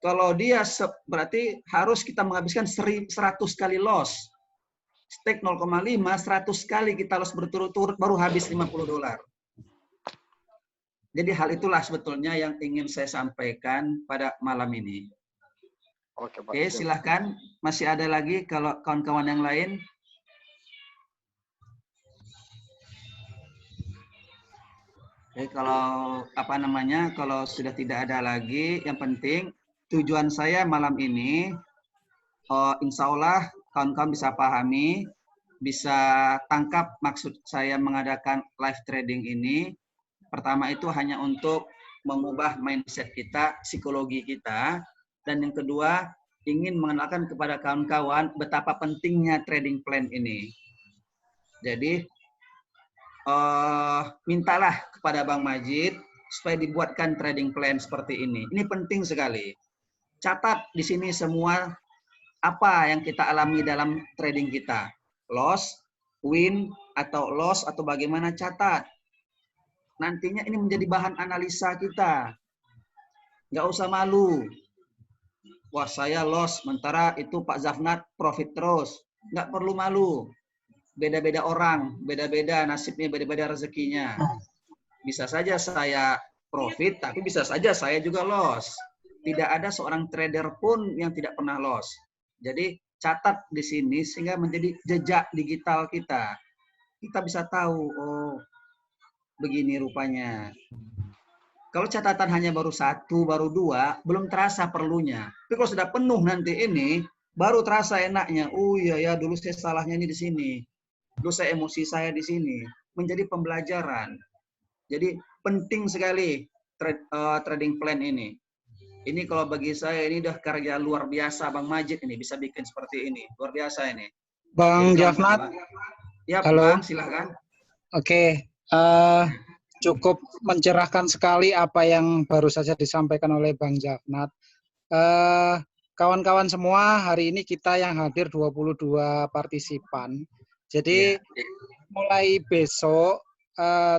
kalau dia berarti harus kita menghabiskan 100 kali loss. Stake 0,5, 100 kali kita loss berturut-turut baru habis $50. Jadi hal itulah sebetulnya yang ingin saya sampaikan pada malam ini. Oke, Pak. Oke, silahkan. Masih ada lagi kalau kawan-kawan yang lain? Oke, kalau kalau sudah tidak ada lagi, yang penting tujuan saya malam ini, insya Allah kawan-kawan bisa pahami, bisa tangkap maksud saya mengadakan live trading ini. Pertama itu hanya untuk mengubah mindset kita, psikologi kita. Dan yang kedua, ingin mengenalkan kepada kawan-kawan betapa pentingnya trading plan ini. Jadi, mintalah kepada Bang Majid supaya dibuatkan trading plan seperti ini. Ini penting sekali. Catat di sini semua apa yang kita alami dalam trading kita. Loss, win, atau loss, atau bagaimana, catat. Nantinya ini menjadi bahan analisa kita. Nggak usah malu. Wah, saya loss, sementara itu Pak Zafnat profit terus. Nggak perlu malu. Beda-beda orang, beda-beda nasibnya, beda-beda rezekinya. Bisa saja saya profit, tapi bisa saja saya juga loss. Tidak ada seorang trader pun yang tidak pernah loss. Jadi catat di sini sehingga menjadi jejak digital kita. Kita bisa tahu, oh begini rupanya. Kalau catatan hanya baru 1, baru 2, belum terasa perlunya. Tapi kalau sudah penuh nanti ini, baru terasa enaknya. Oh iya ya, dulu saya salahnya ini di sini. Dulu saya emosi saya di sini. Menjadi pembelajaran. Jadi penting sekali trading plan ini. Ini kalau bagi saya ini udah karya luar biasa Bang Majid ini bisa bikin seperti ini. Luar biasa ini. Bang Jafnat. Ya, halo. Bang, silakan. Oke, cukup mencerahkan sekali apa yang baru saja disampaikan oleh Bang Jafnat. Kawan-kawan semua, hari ini kita yang hadir 22 partisipan. Jadi mulai besok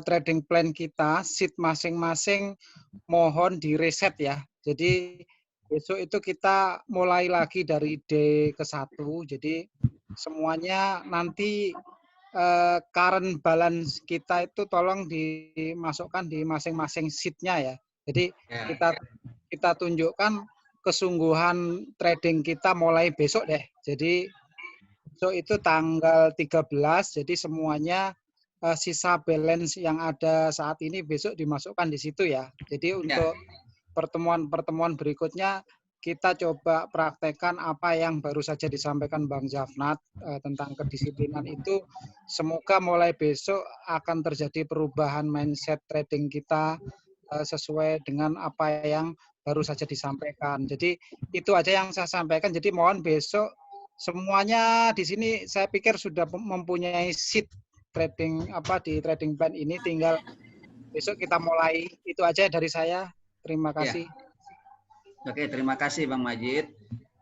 trading plan kita, sheet masing-masing mohon direset ya. Jadi besok itu kita mulai lagi dari D ke 1. Jadi semuanya nanti current balance kita itu tolong dimasukkan di masing-masing sheet-nya ya. Jadi kita tunjukkan kesungguhan trading kita mulai besok deh. Jadi besok itu tanggal 13, jadi semuanya sisa balance yang ada saat ini besok dimasukkan di situ ya. Jadi untuk pertemuan-pertemuan berikutnya kita coba praktekkan apa yang baru saja disampaikan Bang Jafnat tentang kedisiplinan itu. Semoga mulai besok akan terjadi perubahan mindset trading kita sesuai dengan apa yang baru saja disampaikan. Jadi itu aja yang saya sampaikan. Jadi mohon besok semuanya di sini saya pikir sudah mempunyai sheet trading di trading plan ini, tinggal besok kita mulai. Itu aja dari saya. Terima kasih. Oke, terima kasih Bang Majid.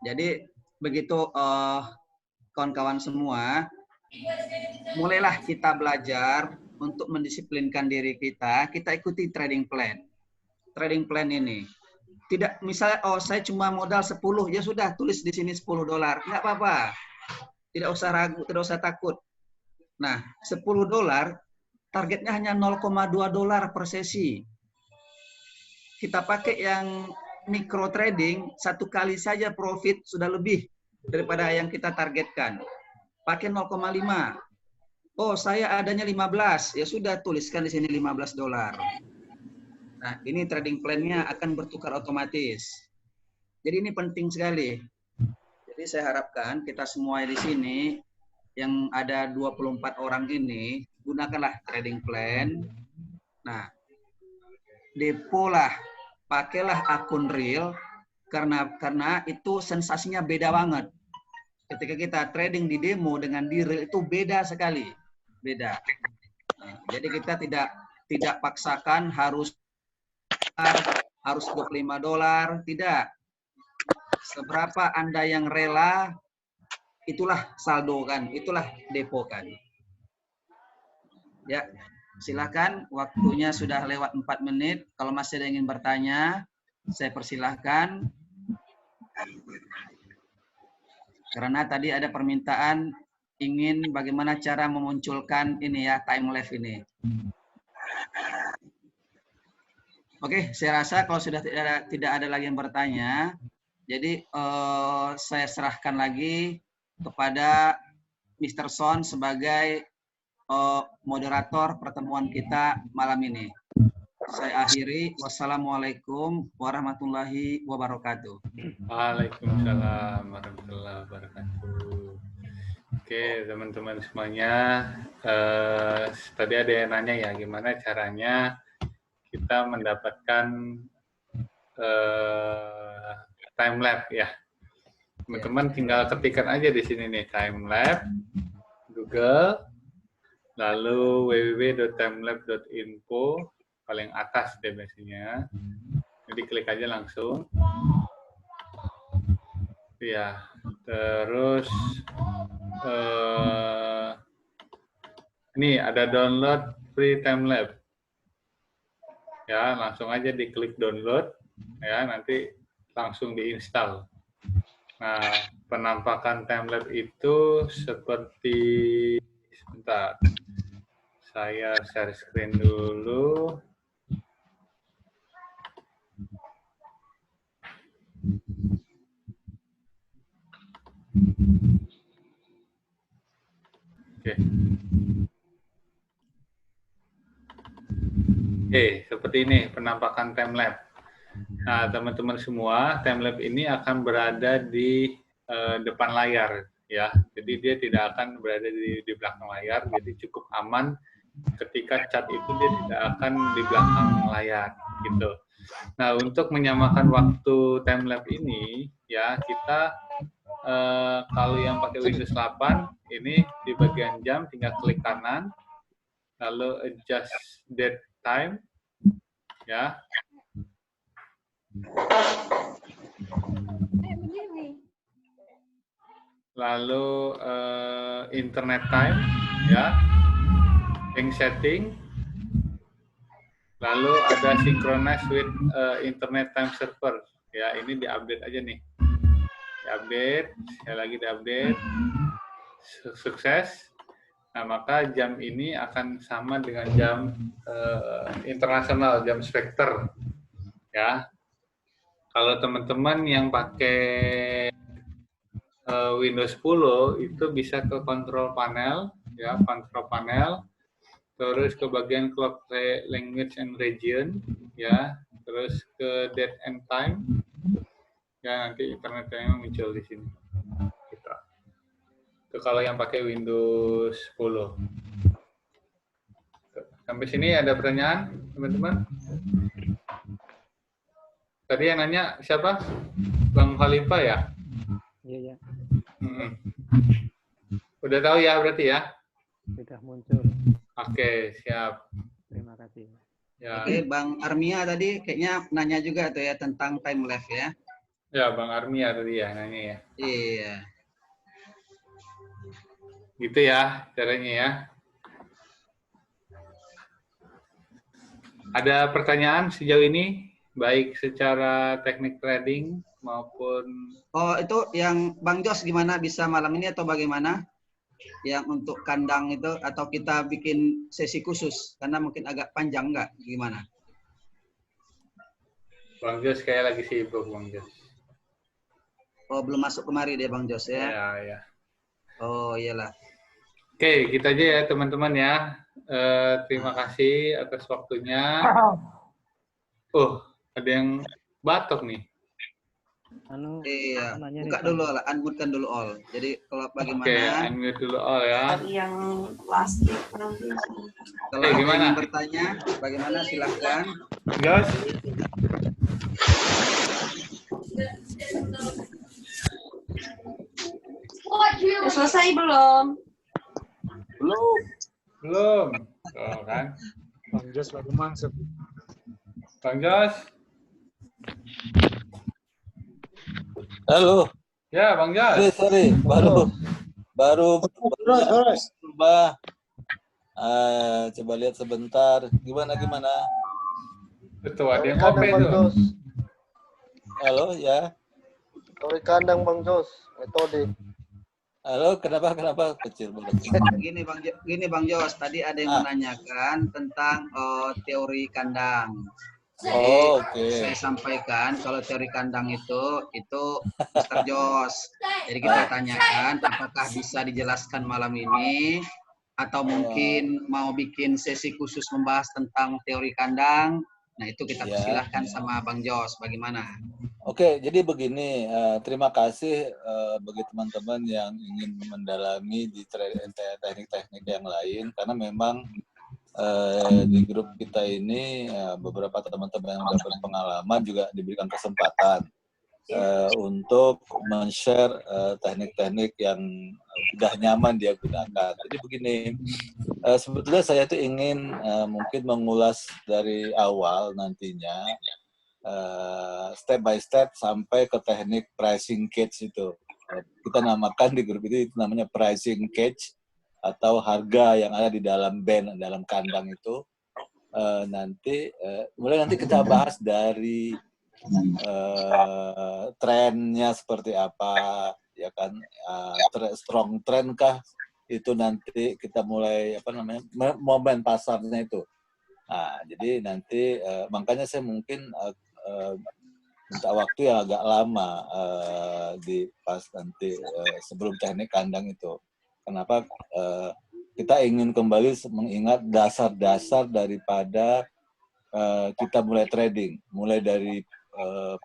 Jadi begitu kawan-kawan semua, mulailah kita belajar untuk mendisiplinkan diri kita ikuti trading plan. Trading plan ini. Tidak misalnya, saya cuma modal 10, ya sudah tulis di sini $10. Nggak apa-apa. Tidak usah ragu, tidak usah takut. Nah, $10 targetnya hanya $0,2 per sesi. Kita pakai yang micro trading, 1 kali saja profit sudah lebih daripada yang kita targetkan. Pakai 0,5. Oh, saya adanya 15. Ya sudah, tuliskan di sini $15. Nah, ini trading plan-nya akan bertukar otomatis. Jadi ini penting sekali. Jadi saya harapkan kita semua di sini yang ada 24 orang ini, gunakanlah trading plan. Nah, depo lah, pakailah akun real karena itu sensasinya beda banget. Ketika kita trading di demo dengan di real itu beda sekali, beda. Nah, jadi kita tidak paksakan harus $25, tidak. Seberapa Anda yang rela, itulah saldo kan, itulah depo kan. Ya. Silakan, waktunya sudah lewat 4 menit. Kalau masih ada yang ingin bertanya, saya persilahkan. Karena tadi ada permintaan ingin bagaimana cara memunculkan ini ya, time lapse ini. Oke, saya rasa kalau sudah tidak ada lagi yang bertanya, jadi saya serahkan lagi kepada Mr. Son sebagai moderator pertemuan kita malam ini. Saya akhiri. Wassalamualaikum warahmatullahi wabarakatuh. Waalaikumsalam warahmatullahi wabarakatuh. Oke, teman-teman semuanya. Tadi ada yang nanya ya, gimana caranya kita mendapatkan time lapse ya. Teman-teman tinggal ketikkan aja di sini nih, time lapse Google, lalu www.timelapse.info, paling atas deh biasanya. Jadi klik aja langsung. Ya, terus ini ada download free time lapse. Ya, langsung aja diklik download, ya nanti langsung diinstal. Nah, penampakan timelapse itu seperti, sebentar, saya share screen dulu. Oke. Oke, seperti ini penampakan timelapse. Nah, teman-teman semua, timelapse ini akan berada di depan layar, ya. Jadi dia tidak akan berada di belakang layar, jadi cukup aman ketika chat itu dia tidak akan di belakang layar, gitu. Nah, untuk menyamakan waktu timelapse ini, ya kita kalau yang pakai Windows 8, ini di bagian jam tinggal klik kanan, lalu adjust date time, ya. Lalu internet time, ya, link setting, lalu ada synchronize with internet time server, ya ini diupdate aja nih, diupdate, sekali lagi diupdate, sukses. Nah maka jam ini akan sama dengan jam internasional, jam Spectre, ya. Kalau teman-teman yang pakai Windows 10 itu bisa ke control panel, ya control panel, terus ke bagian clock language and region, ya, terus ke date and time, ya nanti internetnya muncul di sini. Gitu. Itu kalau yang pakai Windows 10. Sampai sini ada pertanyaan, teman-teman? Tadi yang nanya siapa? Bang Khalifah ya? Iya, ya. Udah tahu ya berarti ya? Sudah muncul. Oke, siap. Terima kasih. Ya. Oke, Bang Armia tadi kayaknya nanya juga tuh ya tentang time lapse ya. Ya, Bang Armia tadi ya nanya ya. Iya. Gitu ya caranya ya. Ada pertanyaan sejauh ini? Baik secara teknik trading maupun... Oh, itu yang Bang Jos gimana, bisa malam ini atau bagaimana? Yang untuk kandang itu, atau kita bikin sesi khusus? Karena mungkin agak panjang, nggak? Gimana? Bang Jos kayak lagi sibuk, Bang Jos. Oh, belum masuk kemari deh Bang Jos ya? Ya, ya. Oh, iyalah. Oke, kita aja ya teman-teman ya. Terima kasih atas waktunya. Oh, ada yang batuk nih. Iya, buka dulu lah, unmute-kan dulu all. Jadi kalau bagaimana? Oke, unmute dulu all ya. Yang plastik. Kalau gimana? Bertanya, bagaimana silahkan. Jos. Udah selesai belum? Belum. Belum. Oh, kan? Bang Jos lagi masuk. Bang Jos. Halo. Ya, Bang Jos. Sorry. Baru coba. Coba lihat sebentar. Gimana? Betul, ada yang kopi tuh. Halo, ya. Teori kandang Bang Jos, metode. Halo, kenapa kecil banget? Gini Bang Jos, tadi ada yang menanyakan tentang teori kandang. Jadi Oke. saya sampaikan kalau teori kandang itu Mr. Jos. Jadi kita tanyakan apakah bisa dijelaskan malam ini atau mungkin mau bikin sesi khusus membahas tentang teori kandang. Nah itu kita persilahkan sama Bang Jos. Bagaimana? Oke, jadi begini. Terima kasih bagi teman-teman yang ingin mendalami di teknik-teknik yang lain karena memang di grup kita ini beberapa teman-teman yang dapat pengalaman juga diberikan kesempatan untuk men-share teknik-teknik yang sudah nyaman dia gunakan. Jadi begini, sebetulnya saya itu ingin mungkin mengulas dari awal nantinya step by step sampai ke teknik pricing cage itu. Kita namakan di grup itu namanya pricing cage atau harga yang ada di dalam band, dalam kandang itu. Mulai nanti kita bahas dari trennya seperti apa, ya kan, strong trend kah, itu nanti kita mulai momen pasarnya itu. Nah, jadi nanti makanya saya mungkin minta waktu yang agak lama di pas nanti sebelum teknik kandang itu. Kenapa kita ingin kembali mengingat dasar-dasar daripada kita mulai trading, mulai dari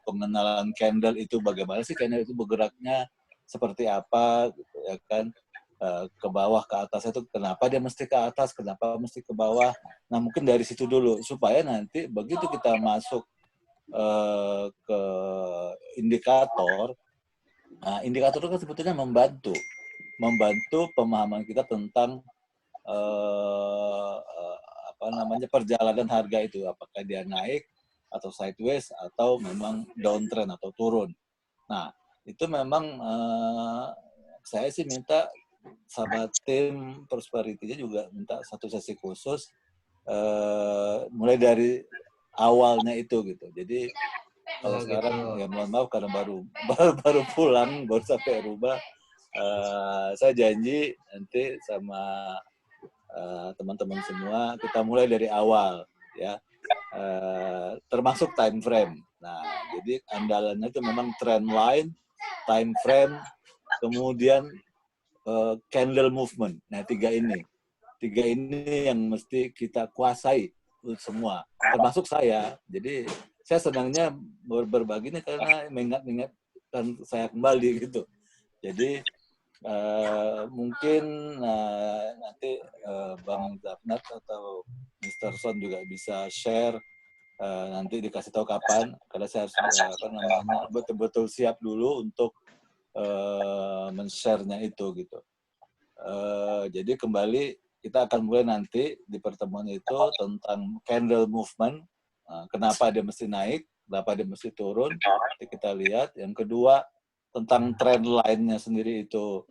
pengenalan candle itu bagaimana sih candle itu bergeraknya seperti apa, gitu, ya kan, ke bawah ke atas itu kenapa dia mesti ke atas, kenapa mesti ke bawah. Nah mungkin dari situ dulu supaya nanti begitu kita masuk ke indikator, nah indikator itu kan sebetulnya membantu pemahaman kita tentang perjalanan harga itu, apakah dia naik atau sideways atau memang downtrend atau turun. Nah itu memang saya sih minta sama tim Prosperity-nya juga minta satu sesi khusus mulai dari awalnya itu gitu. Jadi kalau sekarang ya mohon maaf karena baru pulang, baru sampai rumah. Saya janji nanti sama teman-teman semua kita mulai dari awal ya, termasuk time frame. Nah, jadi andalannya itu memang trend line, time frame, kemudian candle movement. Nah, tiga ini yang mesti kita kuasai semua, termasuk saya. Jadi saya senangnya berbagi ini karena mengingatkan saya kembali gitu. Jadi mungkin nanti Bang Zafnat atau Mr. Son juga bisa share, nanti dikasih tahu kapan, karena saya harus betul-betul siap dulu untuk men-share-nya itu gitu. Jadi kembali kita akan mulai nanti di pertemuan itu tentang candle movement, kenapa dia mesti naik, kenapa dia mesti turun, nanti kita lihat. Yang kedua tentang trend line-nya sendiri itu,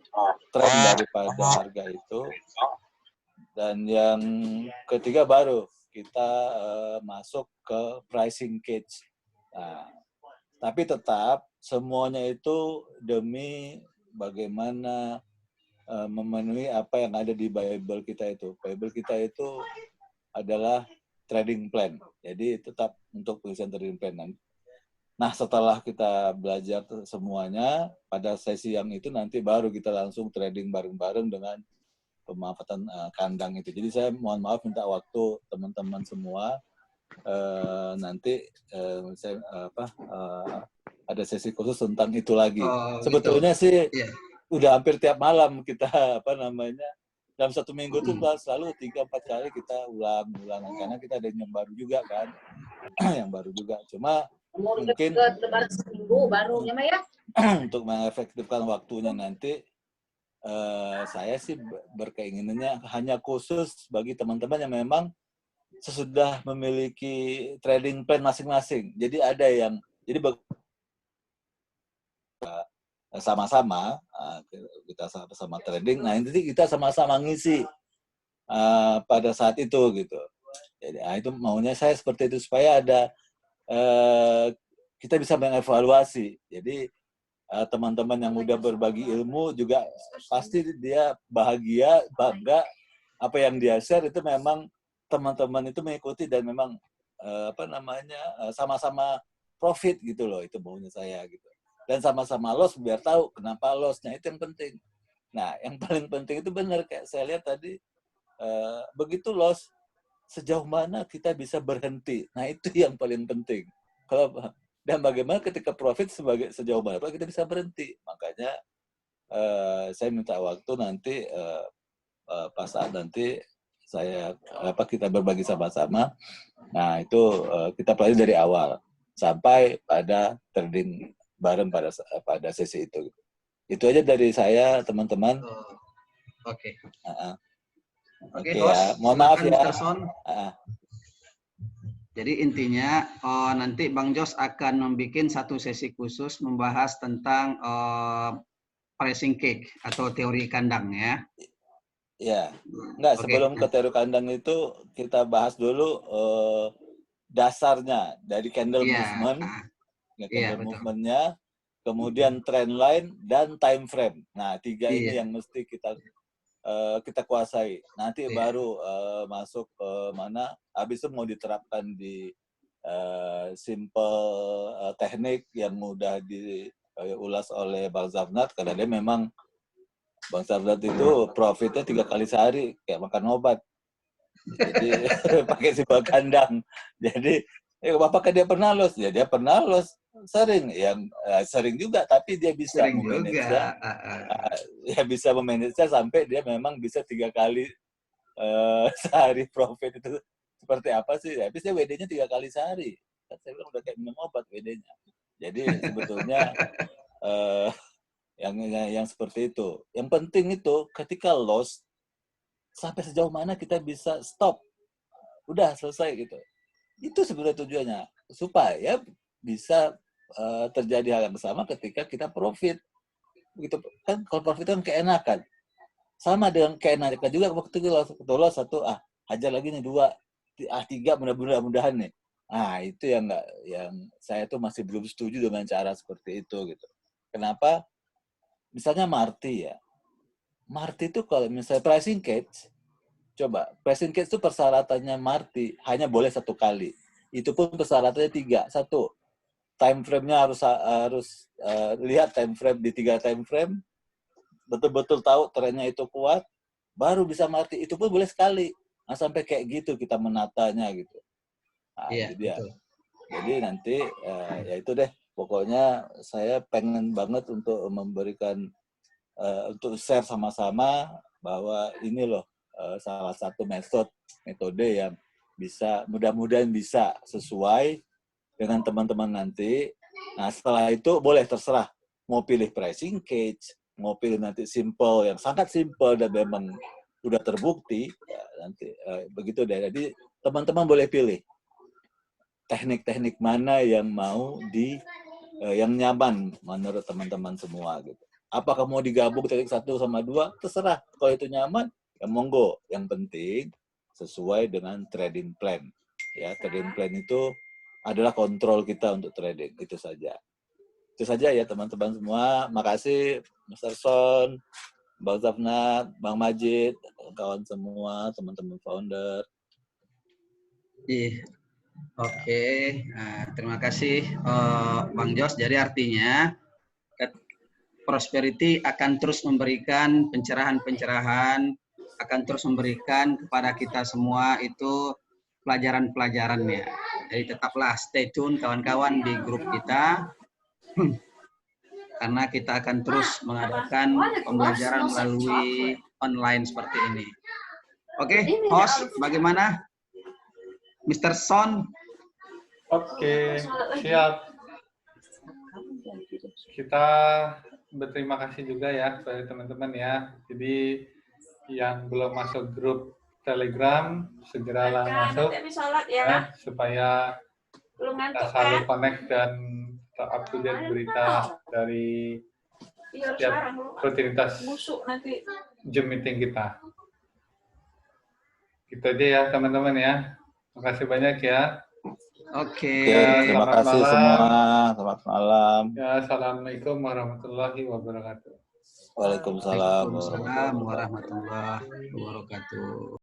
trend daripada harga itu. Dan yang ketiga baru kita masuk ke pricing cage. Nah, tapi tetap semuanya itu demi bagaimana memenuhi apa yang ada di Bible kita itu. Bible kita itu adalah trading plan. Jadi tetap untuk tulisan trading plan. Nah, setelah kita belajar semuanya, pada sesi yang itu nanti baru kita langsung trading bareng-bareng dengan pemanfaatan kandang itu. Jadi saya mohon maaf minta waktu teman-teman semua. Nanti saya ada sesi khusus tentang itu lagi. Sebetulnya gitu. Sih udah hampir tiap malam kita dalam satu minggu tuh selalu 3-4 kali kita ulang karena kita ada yang baru juga kan. Yang baru juga. Cuma mungkin untuk mengefektifkan waktunya nanti saya sih berkeinginannya hanya khusus bagi teman-teman yang memang sesudah memiliki trading plan masing-masing. Jadi ada yang sama-sama kita sama trading. Nah nanti kita sama-sama ngisi pada saat itu gitu. Jadi itu maunya saya seperti itu supaya ada kita bisa mengevaluasi. Jadi teman-teman yang udah berbagi ilmu juga pasti dia bahagia, bangga apa yang dia share itu memang teman-teman itu mengikuti dan memang sama-sama profit gitu loh, itu maunya saya gitu. Dan sama-sama loss biar tahu kenapa lossnya, itu yang penting. Nah, yang paling penting itu benar kayak saya lihat tadi, begitu loss, sejauh mana kita bisa berhenti. Nah, itu yang paling penting. Dan bagaimana ketika profit sejauh mana kita bisa berhenti. Makanya saya minta waktu nanti pas saat nanti kita berbagi sama-sama. Nah, itu kita pelajari dari awal sampai pada trading bareng pada sesi itu. Itu aja dari saya, teman-teman. Oke. Oke ya, mohon maaf ya. Jadi intinya nanti Bang Jos akan membuat satu sesi khusus membahas tentang pricing cake atau teori kandang ya. Ya, enggak, sebelum ke teori kandang itu kita bahas dulu dasarnya dari candle movement, movement-nya, kemudian trend line dan time frame. Nah, 3 ini yang mesti kita kuasai. Nanti baru masuk ke mana, habis itu mau diterapkan di simple teknik yang mudah diulas oleh Bang Zafnat, karena dia memang Bang Zafnat itu profitnya 3 kali sehari, kayak makan obat. Jadi pakai simbol kandang. Jadi, apakah dia pernah loss? Ya dia pernah loss sering, yang sering juga, tapi dia bisa memanage-nya. Ya bisa memanage-nya sampai dia memang bisa 3 kali sehari profit. Itu seperti apa sih? Habis dia WD-nya 3 kali sehari. Kan saya bilang udah kayak minum obat WD-nya. Jadi sebetulnya yang seperti itu. Yang penting itu ketika loss, sampai sejauh mana kita bisa stop. Udah selesai gitu. Itu sebenarnya tujuannya. Supaya bisa terjadi hal yang sama ketika kita profit. Begitu kan, kalau profit kan keenakan. Sama dengan keenakan juga waktu itu loss 1, hajar lagi nih 2, 3 mudah-mudahan nih. Itu yang saya tuh masih belum setuju dengan cara seperti itu gitu. Kenapa? Misalnya Marti ya. Marti itu kalau misalnya pricing cage, coba pricing cage itu persyaratannya Marti hanya boleh 1 kali. Itu pun persyaratannya 3. 1, time frame-nya harus lihat time frame di 3 time frame, betul-betul tahu trennya itu kuat, baru bisa Marti. Itu pun boleh sekali. Nah, sampai kayak gitu kita menatanya gitu. Itu dia. Jadi nanti ya itu deh. Pokoknya saya pengen banget untuk memberikan, untuk share sama-sama bahwa ini loh salah satu metode yang bisa, mudah-mudahan bisa sesuai dengan teman-teman nanti. Nah, setelah itu boleh terserah mau pilih pricing cage, mau pilih nanti simple yang sangat simple dan memang udah terbukti ya, nanti begitu deh. Jadi teman-teman boleh pilih teknik-teknik mana yang mau yang nyaman menurut teman-teman semua gitu. Apakah mau digabung teknik 1 sama 2, terserah. Kalau itu nyaman, ya monggo. Yang penting sesuai dengan trading plan. Ya, trading plan itu adalah kontrol kita untuk trading. Itu saja. Itu saja ya teman-teman semua. Makasih Mr. Son, Bang Zafnat, Bang Majid, kawan semua, teman-teman founder. Oke, terima kasih Bang Jos. Jadi artinya Prosperity akan terus memberikan pencerahan-pencerahan, akan terus memberikan kepada kita semua itu pelajaran-pelajarannya. Jadi tetaplah stay tune kawan-kawan di grup kita, karena kita akan terus mengadakan pembelajaran melalui online seperti ini. Oke, host, bagaimana? Mr. Son. Oke, siap. Kita berterima kasih juga ya kepada teman-teman ya. Jadi yang belum masuk grup Telegram, segeralah masuk ya, supaya kita selalu connect dan up to date berita dari setiap rutinitas Zoom meeting kita. Gitu aja ya teman-teman ya. Terima kasih banyak ya. Oke. Terima kasih semua. Selamat malam. Ya, assalamualaikum warahmatullahi wabarakatuh. Waalaikumsalam warahmatullahi wabarakatuh.